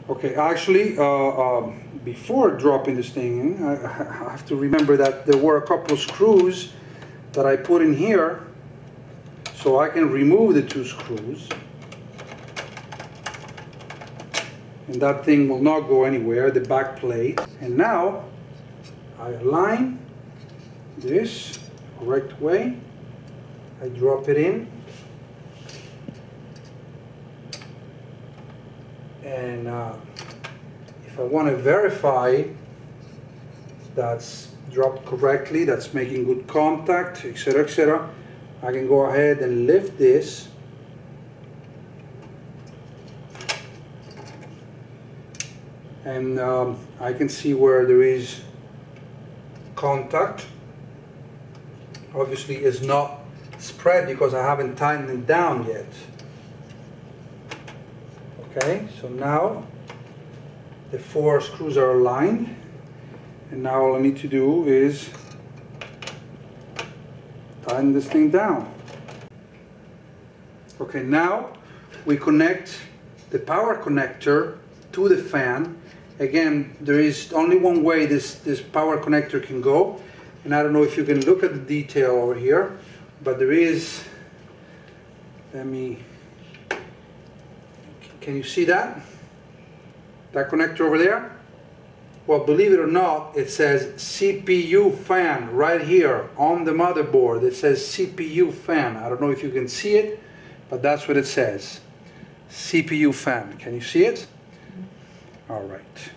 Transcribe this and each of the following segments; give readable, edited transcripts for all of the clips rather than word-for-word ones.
Okay, actually, before dropping this thing in, I have to remember that there were a couple of screws that I put in here, so I can remove the 2 screws. And that thing will not go anywhere, the back plate. And now, I align this correct way. I drop it in. And if I want to verify that's dropped correctly, that's making good contact, etc., I can go ahead and lift this. And I can see where there is contact. Obviously it's not spread because I haven't tightened it down yet. Okay, so now the 4 screws are aligned, and now all I need to do is tighten this thing down. Okay, now we connect the power connector to the fan. Again, there is only one way this power connector can go, and I don't know if you can look at the detail over here, but there is, can you see that? That connector over there? Well, believe it or not, it says CPU fan right here on the motherboard. It says CPU fan. I don't know if you can see it, but that's what it says. CPU fan. Can you see it? All right.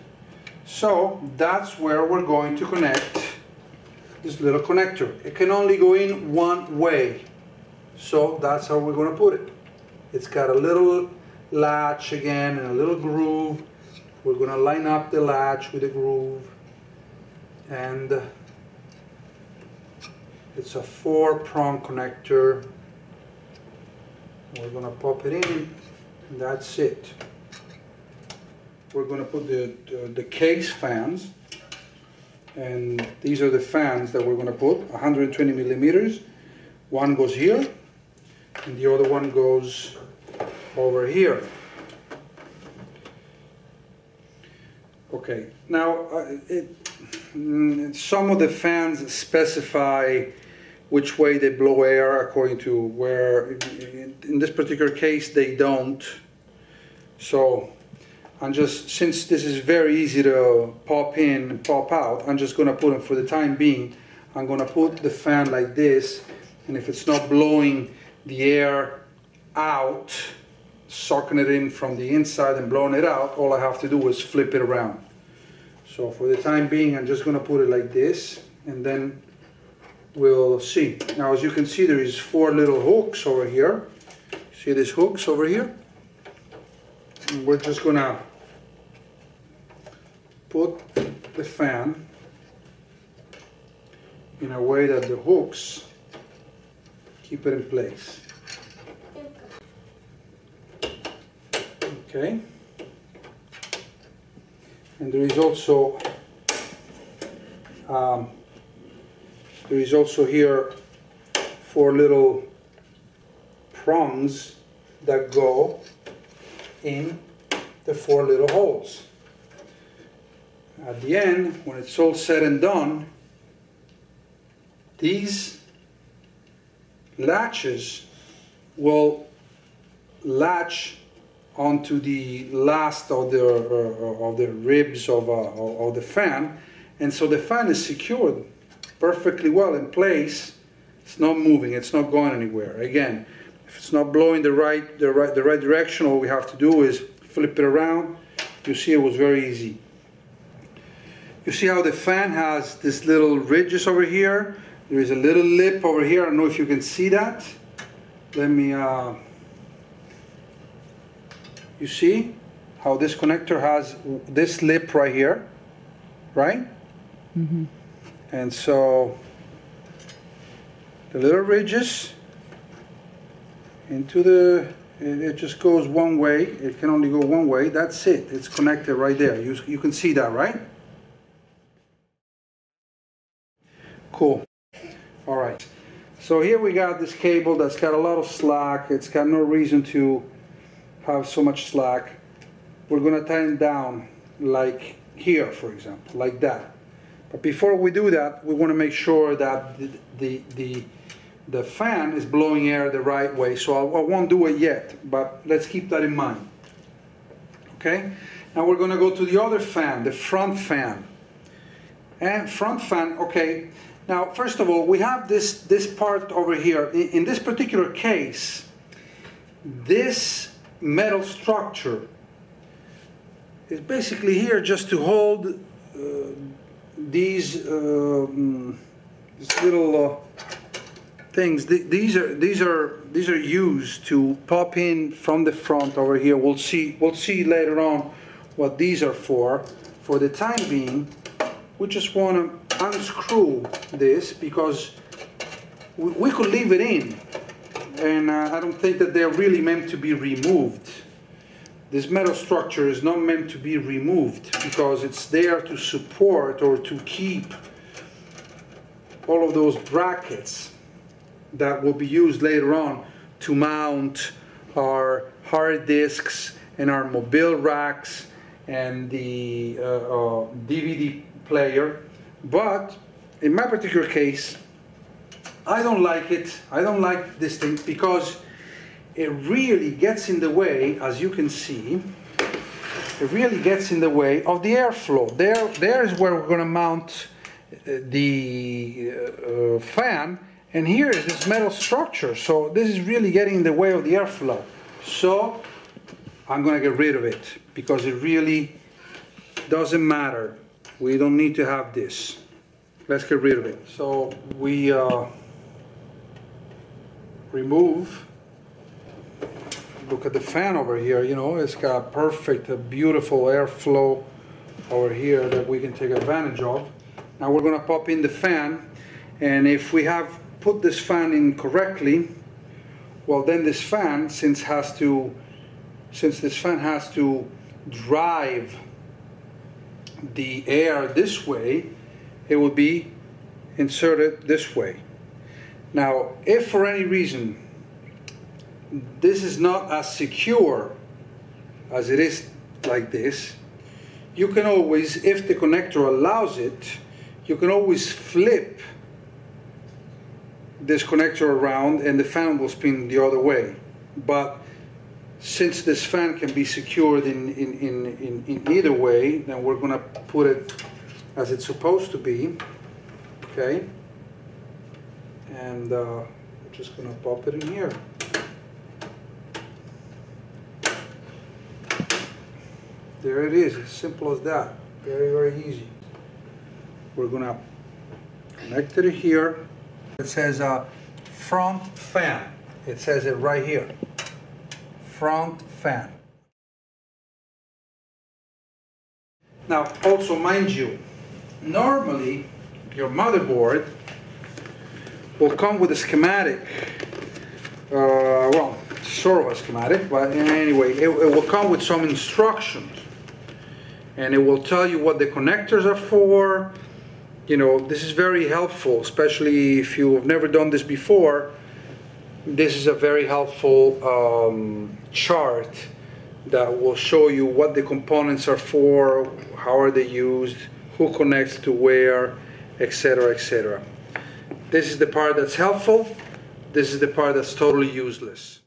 So that's where we're going to connect this little connector. It can only go in one way. So that's how we're going to put it. It's got a little latch again and a little groove. We're going to line up the latch with the groove, and it's a 4-prong connector. We're going to pop it in, and that's it. We're going to put the case fans, and these are the fans that we're going to put, 120 millimeters. One goes here, and the other one goes over here. Okay, now some of the fans specify which way they blow air according to where, in this particular case they don't. So since this is very easy to pop in and pop out, I'm just going to put them, for the time being, I'm going to put the fan like this, and if it's not blowing the air out, sucking it in from the inside and blowing it out, all I have to do is flip it around. So for the time being, I'm just going to put it like this, and then we'll see. Now, as you can see, there is 4 little hooks over here. See these hooks over here? And we're just going to put the fan in a way that the hooks keep it in place. Okay. And there is also here 4 little prongs that go in the 4 little holes. At the end, when it's all said and done, these latches will latch onto the last of the ribs of the fan, and so the fan is secured perfectly well in place. It's not moving, it's not going anywhere. Again, if it's not blowing the right direction, all we have to do is flip it around. You see, it was very easy. You see how the fan has this little ridges over here? There is a little lip over here. I don't know if you can see that. Let me you see how this connector has this lip right here, right? Mm-hmm. And so the little ridges into it just goes one way. It can only go one way. That's it. It's connected right there. You can see that, right? Cool. All right. So here we got this cable that's got a lot of slack. It's got no reason to have so much slack. we're going to tighten down like here, for example, like that. But before we do that, we want to make sure that the fan is blowing air the right way. So I won't do it yet, but let's keep that in mind. Okay? Now we're going to go to the other fan, the front fan. And front fan, okay. Now, first of all, we have this part over here. In this particular case, this metal structure is basically here just to hold these little things. These are used to pop in from the front over here. We'll see later on what these are for. For the time being, we just want to unscrew this because we could leave it in, and I don't think that they're really meant to be removed. This metal structure is not meant to be removed because it's there to support or to keep all of those brackets that will be used later on to mount our hard disks and our mobile racks and the DVD player. But in my particular case, I don't like it. I don't like this thing because it really gets in the way, as you can see. It really gets in the way of the airflow. There is where we're going to mount the fan, and here is this metal structure. So this is really getting in the way of the airflow. So I'm going to get rid of it because it really doesn't matter. We don't need to have this. Let's get rid of it. So we remove. Look at the fan over here. You know, it's got perfect, beautiful airflow over here that we can take advantage of. Now we're going to pop in the fan, and if we have put this fan in correctly, well, then this fan, since this fan has to drive the air this way, it will be inserted this way. Now, if for any reason this is not as secure as it is like this, you can always, if the connector allows it, you can always flip this connector around and the fan will spin the other way. But since this fan can be secured in either way, then we're going to put it as it's supposed to be. Okay, and we're just going to pop it in here. There it is, as simple as that. Very, very easy. We're going to connect it here. It says front fan. It says it right here. Front fan. Now, also mind you, normally your motherboard will come with a schematic. Well, sort of a schematic, but anyway, it will come with some instructions. And it will tell you what the connectors are for. You know, this is very helpful, especially if you have never done this before. This is a very helpful chart that will show you what the components are for, how are they used, who connects to where, etc., etc. This is the part that's helpful. This is the part that's totally useless.